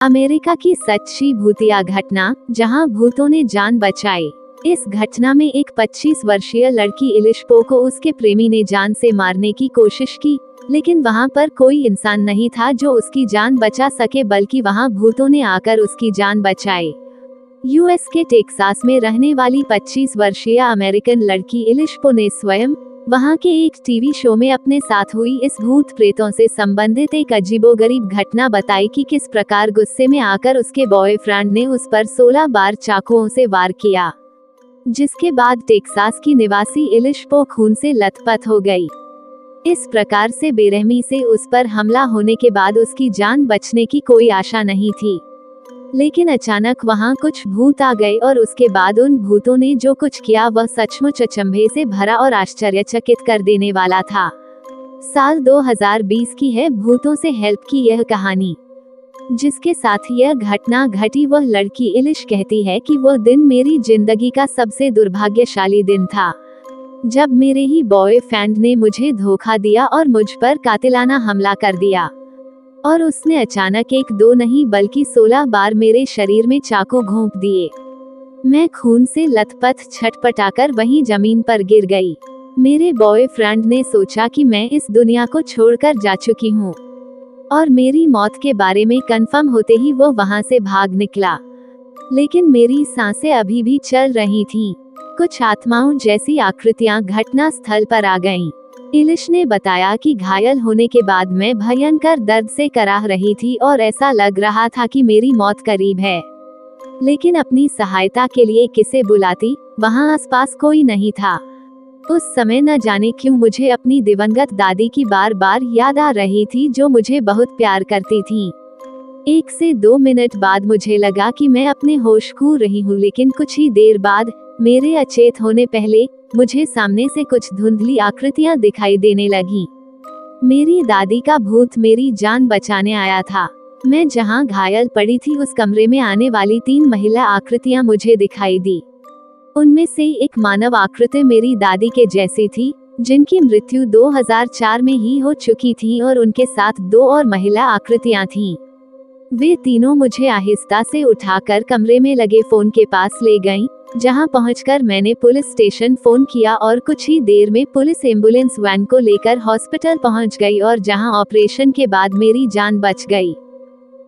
America की सच्ची भूतिया घटना, जहां भूतों ने जान बचाई। इस घटना में एक 25 वर्षीय लड़की इलिशपो को उसके प्रेमी ने जान से मारने की कोशिश की, लेकिन वहां पर कोई इंसान नहीं था जो उसकी जान बचा सके, बल्कि वहां भूतों ने आकर उसकी जान बचाई। यूएस के टेक्सास में रहने वाली 25 वर्षीय अमेरिकन लड़की इलिशपो ने स्वयं वहां के एक टीवी शो में अपने साथ हुई इस भूत प्रेतों से संबंधित एक अजीबोगरीब घटना बताई कि किस प्रकार गुस्से में आकर उसके बॉयफ्रेंड ने उस पर 16 बार चाकुओं से वार किया, जिसके बाद टेक्सास की निवासी इलिशपो खून से लथपथ हो गई। इस प्रकार से बेरहमी से उस पर हमला होने के बाद उसकी जान बचने की कोई आशा नहीं थी, लेकिन अचानक वहां कुछ भूत आ गए और उसके बाद उन भूतों ने जो कुछ किया वह सचमुच अचंभे से भरा और आश्चर्यचकित कर देने वाला था। साल 2020 की है भूतों से हेल्प की यह कहानी, जिसके साथ यह घटना घटी। वह लड़की इलिश कहती है कि वह दिन मेरी जिंदगी का सबसे दुर्भाग्यशाली दिन था, जब मेरे ही बॉयफ्रेंड ने मुझे धोखा दिया और मुझ पर कातिलाना हमला कर दिया, और उसने अचानक 1-2 नहीं बल्कि 16 बार मेरे शरीर में चाकू घोंप दिए। मैं खून से लथपथ छटपटाकर वहीं जमीन पर गिर गई। मेरे बॉयफ्रेंड ने सोचा कि मैं इस दुनिया को छोड़कर जा चुकी हूँ, और मेरी मौत के बारे में कंफर्म होते ही वो वहां से भाग निकला, लेकिन मेरी सांसें अभी भी चल रही थीं। कुछ आत्माओं जैसी आकृतियां घटना स्थल पर आ गईं। इलिश ने बताया कि घायल होने के बाद मैं भयंकर दर्द से कराह रही थी और ऐसा लग रहा था कि मेरी मौत करीब है, लेकिन अपनी सहायता के लिए किसे बुलाती, वहां आसपास कोई नहीं था। उस समय न जाने क्यों मुझे अपनी दिवंगत दादी की बार बार याद आ रही थी, जो मुझे बहुत प्यार करती थीं। 1 से 2 मिनट बाद मुझे लगा कि मैं अपने होश खो रही हूँ, लेकिन कुछ ही देर बाद मेरे अचेत होने पहले मुझे सामने से कुछ धुंधली आकृतियां दिखाई देने लगी। मेरी दादी का भूत मेरी जान बचाने आया था। मैं जहां घायल पड़ी थी उस कमरे में आने वाली 3 महिला आकृतियां मुझे दिखाई दी। उनमें से एक मानव आकृति मेरी दादी के जैसी थी, जिनकी मृत्यु 2004 में ही हो चुकी थी, और उनके साथ 2 और महिला आकृतियां थीं। वे तीनों मुझे आहिस्ता से उठाकर कमरे में लगे फोन के पास ले गईं, जहां पहुंचकर मैंने पुलिस स्टेशन फोन किया और कुछ ही देर में पुलिस एम्बुलेंस वैन को लेकर हॉस्पिटल पहुंच गई, और जहां ऑपरेशन के बाद मेरी जान बच गई।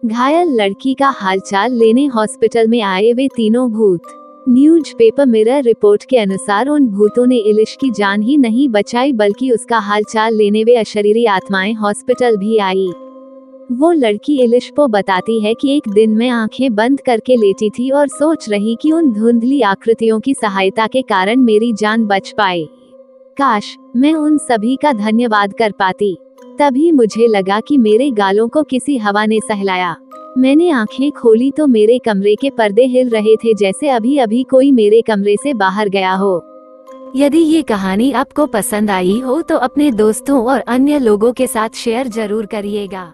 घायल लड़की का हालचाल लेने हॉस्पिटल में आए वे तीनों भूत। न्यूज़पेपर मिरर रिपोर्ट के अनुसार उन भूतों ने इलिश की जान ही नहीं बचाई, बल्कि उसका हालचाल लेने वे अशरीरी आत्माएं हॉस्पिटल भी आई। वो लड़की इलिशपो बताती है कि एक दिन मैं आंखें बंद करके लेटी थी और सोच रही कि उन धुंधली आकृतियों की सहायता के कारण मेरी जान बच पाए। काश मैं उन सभी का धन्यवाद कर पाती। तभी मुझे लगा कि मेरे गालों को किसी हवा ने सहलाया। मैंने आंखें खोली तो मेरे कमरे के पर्दे हिल रहे थे, जैसे अभी अभी कोई मेरे कमरे से बाहर गया हो। यदि ये कहानी आपको पसंद आई हो तो अपने दोस्तों और अन्य लोगों के साथ शेयर जरूर करिएगा।